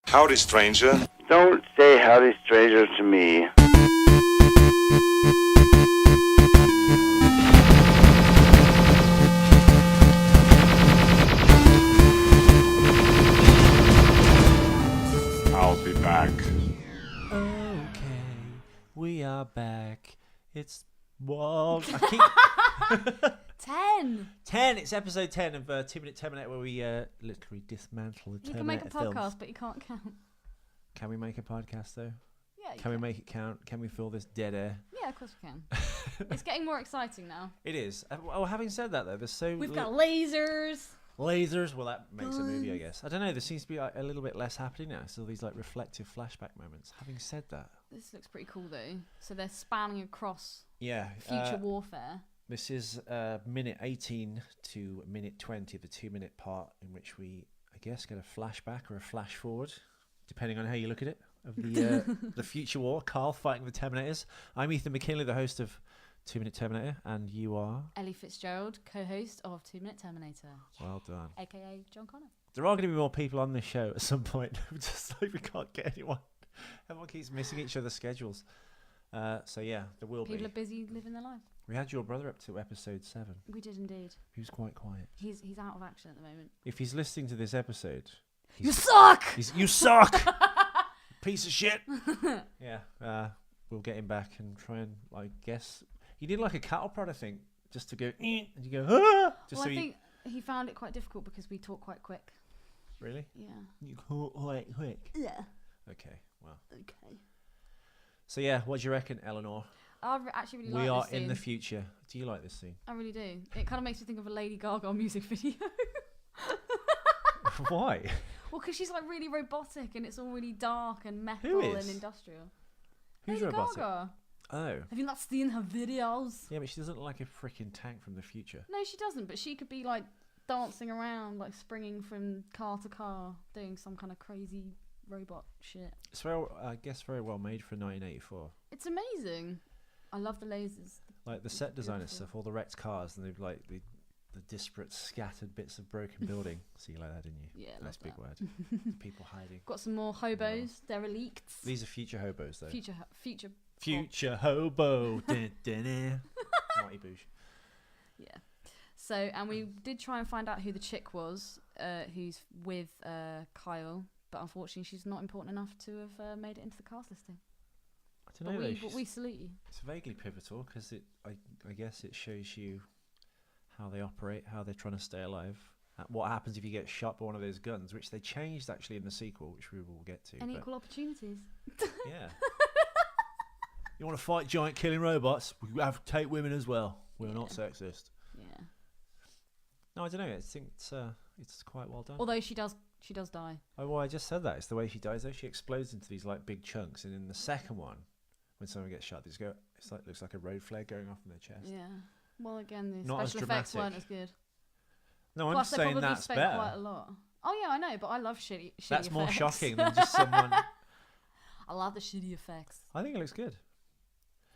Howdy, stranger. Don't say howdy, stranger, to me. I'll be back. Okay, we are back. It's I keep 10. 10. It's episode 10 of 2 Minute Terminator, where we literally dismantle the You Terminator can make a podcast, films. but you can't count. Can we make a podcast though? Yeah, you Can we make it count? Can we fill this dead air? Yeah, of course we can. It's getting more exciting now. It is. Well, having said that though, there's so We've got lasers. lasers. Well, that makes a movie, I guess. I don't know. There seems to be like a little bit less happening now. Still these like reflective flashback moments. Having said that, This looks pretty cool though. So they're spanning across yeah, future warfare. this is minute 18 to minute 20, the 2 minute part in which we, I guess, get a flashback or a flash forward, depending on how you look at it, of the the future war. Carl fighting the Terminators. I'm Ethan McKinley, the host of 2 Minute Terminator, and you are Ellie Fitzgerald, co-host of 2 Minute Terminator, well done. aka John Connor. There are going to be more people on this show at some point. Just like we can't get anyone. Everyone keeps missing each other's schedules. So yeah, there will People be. are busy living their life. We had your brother up to episode 7. We did indeed. He was quite quiet. He's out of action at the moment. If he's listening to this episode, You suck! you suck, piece of shit. Yeah, we'll get him back and try and, I guess, he did like a cattle prod, I think, just to go, and you go, just Well, so I think he found it quite difficult because we talk quite quick. really? Yeah. You talk quite quick. Yeah. Okay, well. Okay. So yeah, what do you reckon, Eleanor? I actually really like We this are scene. in the future. Do you like this scene? I really do. It kind of makes me think of a Lady Gaga music video. Why? Well, because she's like really robotic and it's all really dark and metal Who and is? industrial. Who's Lady robotic? Gaga. Oh. Have you not seen her videos? Yeah, but she doesn't look like a freaking tank from the future. No, she doesn't. But she could be like dancing around, like springing from car to car, doing some kind of crazy robot shit. It's very, I guess, very well made for 1984. It's amazing. I love the lasers. Like the set designer Beautiful. stuff, all the wrecked cars, and they've like the disparate, scattered bits of broken building. So you like that, didn't you? Yeah, Nice love big that. word. People hiding. Got some more hobos, derelicts. These are future hobos, though. Future. Future hobo. Dun, dun, dun. Mighty Boosh. Yeah. So, and we did try and find out who the chick was, who's with Kyle, but unfortunately she's not important enough to have made it into the cast listing. I don't know. But Though, we salute you. it's vaguely pivotal because I guess it shows you how they operate, how they're trying to stay alive. What happens if you get shot by one of those guns, which they changed actually in the sequel, which we will get to. And but equal opportunities. yeah. You want to fight giant killing robots? We have to take women as well. We're not sexist. Yeah. No, I don't know. I think it's quite well done. Although she does die. Oh, well, I just said that. It's the way she dies. Though she explodes into these like big chunks, and in the second one, when someone gets shot, it's like looks like a road flare going off in their chest. Yeah. Well, again, the Not as special effects dramatic. weren't as good. No, I'm Plus, just they saying probably that's spent better. quite a lot. Oh yeah, I know, but I love shitty That's effects. more shocking than just someone. I love the shitty effects. I think it looks good.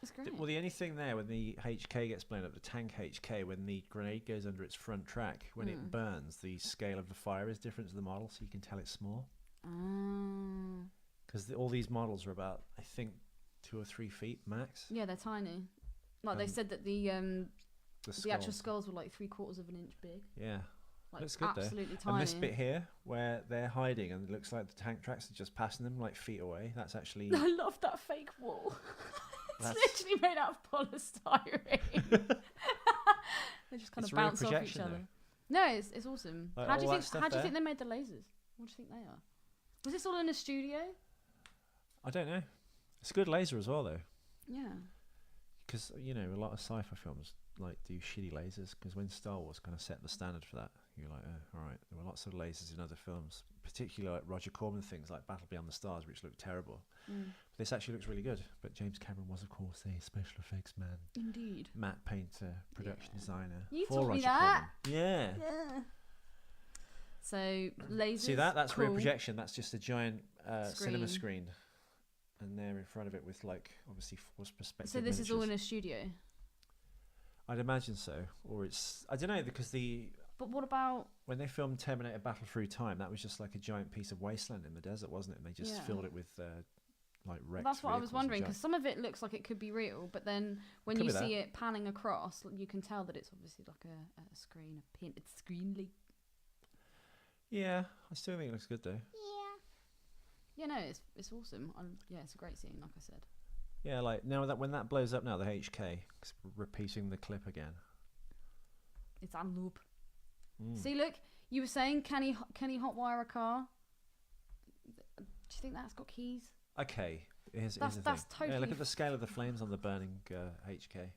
It's great. Well, the only thing there when the HK gets blown up, the tank HK, when the grenade goes under its front track, when it burns, the scale of the fire is different to the model, so you can tell it's small. Because all these models are about, I think, 2 or 3 feet max. Yeah, they're tiny. Like they said that the actual skulls were like 3/4 of an inch big. Yeah. Like Looks good though. absolutely tiny. And this bit here, where they're hiding, and it looks like the tank tracks are just passing them like feet away. That's actually. I love that fake wall. It's That's- literally made out of polystyrene. They just kind It's of real bounce off each projection, other. though. No, it's awesome. Like How do all you that think? stuff How do you there? think they made the lasers? What do you think they are? Was this all in a studio? I don't know. It's a good laser as well, though, Yeah. because a lot of sci-fi films like do shitty lasers. Because when Star Wars kind of set the standard for that, you're like, oh, all right. There were lots of lasers in other films, particularly like Roger Corman things like Battle Beyond the Stars, which looked terrible. This actually looks really good. But James Cameron was, of course, a special effects man, Indeed. matte painter, production designer You for taught me Roger that. Corman. Yeah. Yeah. So lasers. See that? That's cool. rear projection. That's just a giant cinema Screen. screen, and they're in front of it with like obviously forced perspective. So this is all in miniatures. a studio. I'd imagine so, or it's I don't know because But what about when they filmed Terminator Battle Through Time? That was just like a giant piece of wasteland in the desert, wasn't it? And they just filled it with like wrecked. That's what I was vehicles and wondering, junk. because some of it looks like it could be real, but then when Could you be see that. it panning across, you can tell that it's obviously like a screen, a painted screen. Yeah, I still think it looks good though. Yeah, no, it's awesome. Yeah, it's a great scene, like I said. Yeah, like now that when that blows up now, the HK, repeating the clip again. It's on loop. Mm. See, look, you were saying, can he hotwire a car? Do you think that's got keys? Okay, here's the thing. That's totally. Yeah, look at the scale of the flames on the burning HK.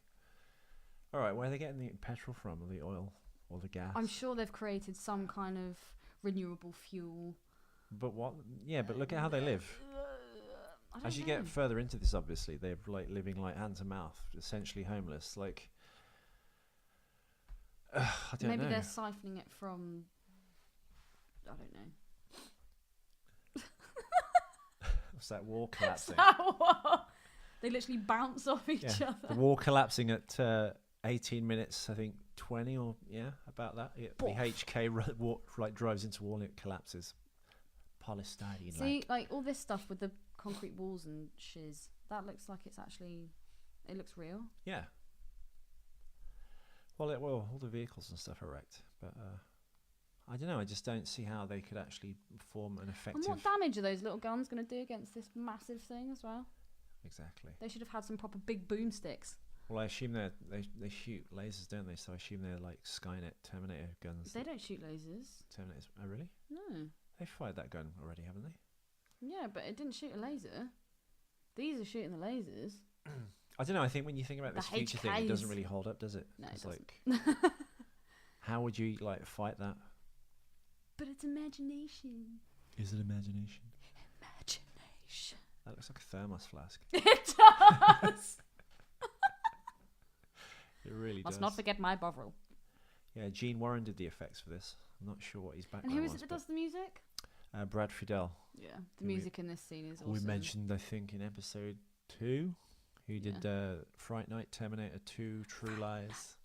All right, where are they getting the petrol from, or the oil, or the gas? I'm sure they've created some kind of renewable fuel. But what? Yeah, but look at how they live. I don't As you know. get further into this, obviously, they're like living like hand to mouth, essentially homeless. Like, I don't know. Maybe they're siphoning it from. I don't know. What's that wall collapsing? They literally bounce off each other. The wall collapsing at 18 minutes, I think 20 or about that. The HK like drives into wall and it collapses. Polystyrene. See, like all this stuff with the concrete walls and shiz, that looks like it looks real. Yeah. Well, all the vehicles and stuff are wrecked, but I don't know. I just don't see how they could actually form an effective. And what damage are those little guns going to do against this massive thing as well? Exactly. They should have had some proper big boomsticks. Well, I assume they shoot lasers, don't they? So I assume they're like Skynet Terminator guns. They don't shoot lasers. Terminators. Oh, really? No. They've fired that gun already, haven't they? Yeah, but it didn't shoot a laser. These are shooting the lasers. I don't know. I think when you think about The this future thing, it doesn't HKs. really hold up, does it? No, it It's doesn't. like, how would you like fight that? But it's imagination. Is it imagination? Imagination. That looks like a thermos flask. It does. It really Must does. not forget my Bovril. Yeah, Gene Warren did the effects for this. I'm not sure what his And background who is was. it that does the music? Brad Friedel. Yeah, the Who we- music in this scene is awesome. We mentioned, I think, in episode 2, who did Fright Night, Terminator 2, True Lies.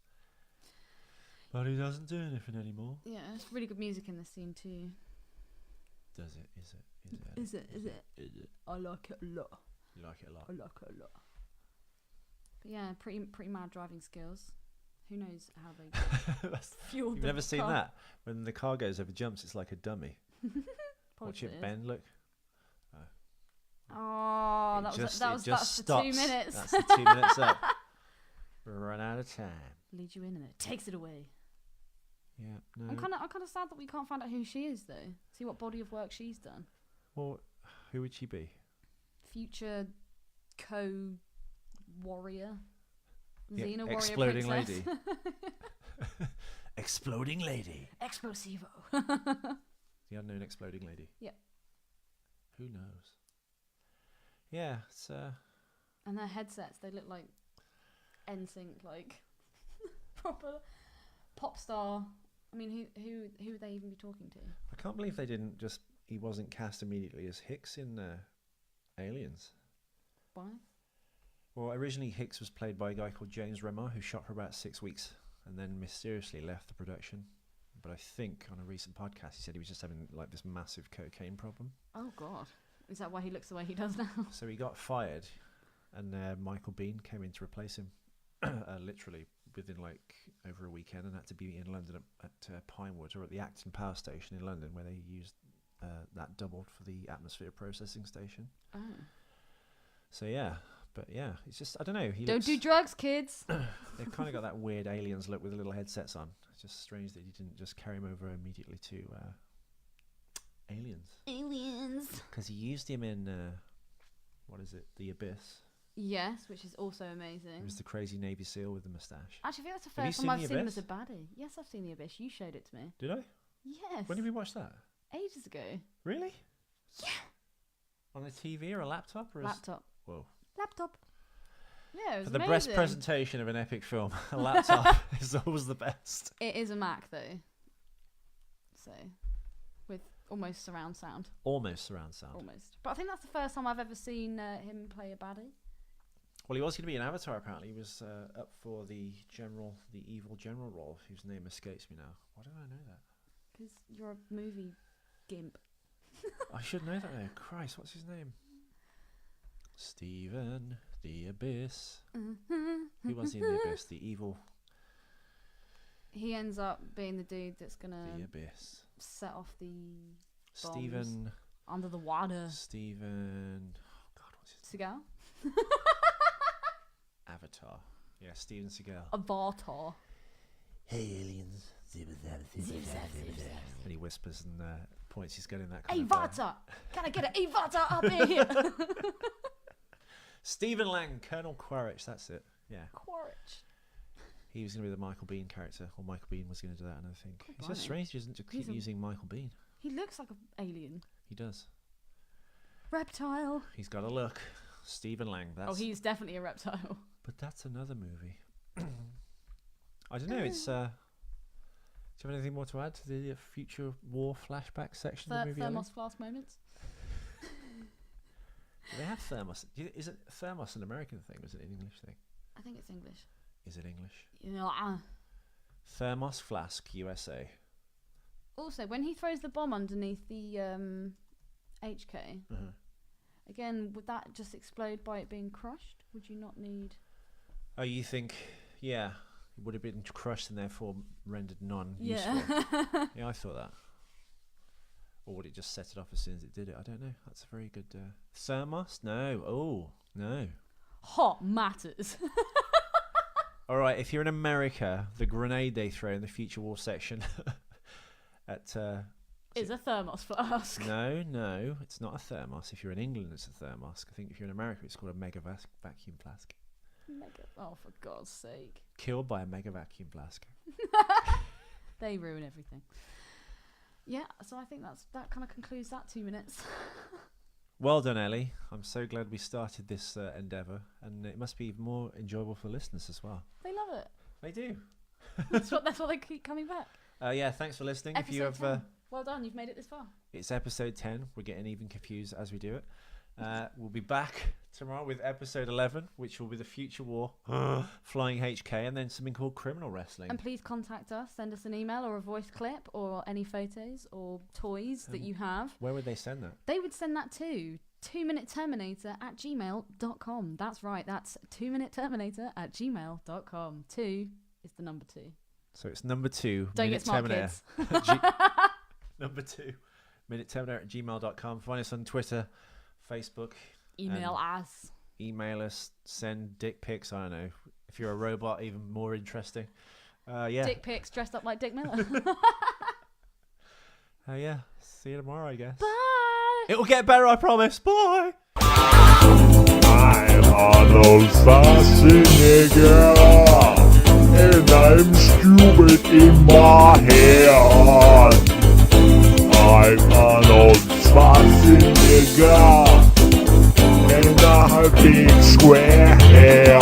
But he doesn't do anything anymore. Yeah, it's really good music in this scene too. Does it? Is it? Is it? Is it? I like it a lot. You like it a lot? I like it a lot. But yeah, pretty mad driving skills. Who knows how they fueled You've the never seen car. that? When the car goes over jumps, it's like a dummy. Watch it Positive. bend, look. Oh, It that's just for 2 stops. minutes. That's the 2 minutes up. Run out of time. Leads you in and it takes it away. Yeah, no. I'm kind of sad that we can't find out who she is though. See what body of work she's done. Well, who would she be? Future warrior. Yeah, Xena warrior exploding princess. lady. Exploding lady. Explosivo. The unknown exploding lady. Yep. Who knows? Yeah, it's And their headsets, they look like NSYNC, like proper pop star. I mean, who would they even be talking to? I can't believe he wasn't cast immediately as Hicks in Aliens. Why? Well, originally Hicks was played by a guy called James Remar, who shot for about 6 weeks and then mysteriously left the production. But I think on a recent podcast he said he was just having like this massive cocaine problem. Oh God, is that why he looks the way he does now? So he got fired, and Michael Biehn came in to replace him, literally within like over a weekend, and had to be in London at Pinewood or at the Acton Power Station in London, where they used that doubled for the atmosphere processing station. Oh. So yeah, but yeah, it's just I don't know. Don't do drugs, kids. They've kind of got that weird aliens look with the little headsets on. It's just strange that he didn't just carry him over immediately to Aliens. Aliens. Because he used him in what is it? The Abyss. Yes, which is also He amazing. was the crazy Navy SEAL with the moustache. Actually, I think that's the Have you first seen time I've The seen him as Abyss? a baddie. Yes, I've seen The Abyss. You showed it to me. Did I? Yes. When did we watch that? Ages ago. Really? Yeah. On a TV or a laptop? Or Laptop. Whoa. Laptop. Yeah, it was For the amazing. best presentation of an epic film, a laptop is always the best. It is a Mac though. So, with almost surround sound. Almost surround sound. Almost. But I think that's the first time I've ever seen him play a baddie. Well, he was going to be an Avatar. Apparently, he was up for the evil general role, whose name escapes me now. Why do I know that? Because you're a movie gimp. I should know that though. Christ, what's his name? Stephen the Abyss. Who was he in the Abyss? The evil. He ends up being the dude that's gonna The Abyss. set off the bombs Stephen. under the water. Stephen. Oh God, what's his Seagal? Avatar. Yeah, Steven Seagal. Avatar. Hey aliens. And he whispers and points his gun in that kind Avatar! Can I get an Avatar up in here? Stephen Lang, Colonel Quaritch, that's it. Yeah. Quaritch. He was going to be the Michael Biehn character, or Michael Biehn was going to do that, and I think Oh, it's blimey. just strange he doesn't just keep using Michael Biehn. He looks like an alien. He does. Reptile. He's got a look. Stephen Lang. That's, Oh, he's definitely a reptile. But that's another movie. I don't know. It's. Do you have anything more to add to the future war flashback section of the movie? Thermos flask moments. Do they have thermos? Is it thermos an American thing? Or is it an English thing? I think it's English. Is it English? Yeah. Thermos flask USA. Also, when he throws the bomb underneath the HK, again, would that just explode by it being crushed? Would you not need... Oh, you think, yeah, it would have been crushed and therefore rendered non-useful. Yeah. Yeah, I thought that. Or would it just set it off as soon as it did it? I don't know. That's a very good... Thermos? No. Oh, no. Hot matters. All right, if you're in America, the grenade they throw in the future war section at... is a thermos flask. No, it's not a thermos. If you're in England, it's a thermos. I think if you're in America, it's called a mega vacuum flask. Oh, for God's sake. Killed by a mega vacuum flask. They ruin everything. Yeah, so I think that kind of concludes that 2 minutes. Well done, Ellie. I'm so glad we started this endeavour, and it must be even more enjoyable for listeners as well. They love it. They do. That's what they keep coming back. Yeah, thanks for listening. Episode if you have, 10. Well done, you've made it this far. It's episode 10. We're getting even confused as we do it. We'll be back tomorrow with episode 11, which will be the future war, flying HK, and then something called criminal wrestling. And please contact us. Send us an email or a voice clip or any photos or toys that you have. Where would they send that? They would send that to 2minuteterminator@gmail.com. That's right. That's 2minuteterminator@gmail.com. 2 is the number 2. So it's number 2. Don't get smart, kids. Number 2. minuteterminator@gmail.com. Find us on Twitter, Facebook. Email us. Email us. Send dick pics. I don't know. If you're a robot, even more interesting. Yeah. Dick pics dressed up like Dick Miller. Yeah. See you tomorrow, I guess. Bye. It'll get better, I promise. Bye. I'm Arnold Schwarzenegger, and I'm stupid in my head. I'm Arnold Schwarzenegger, and I have big square hair.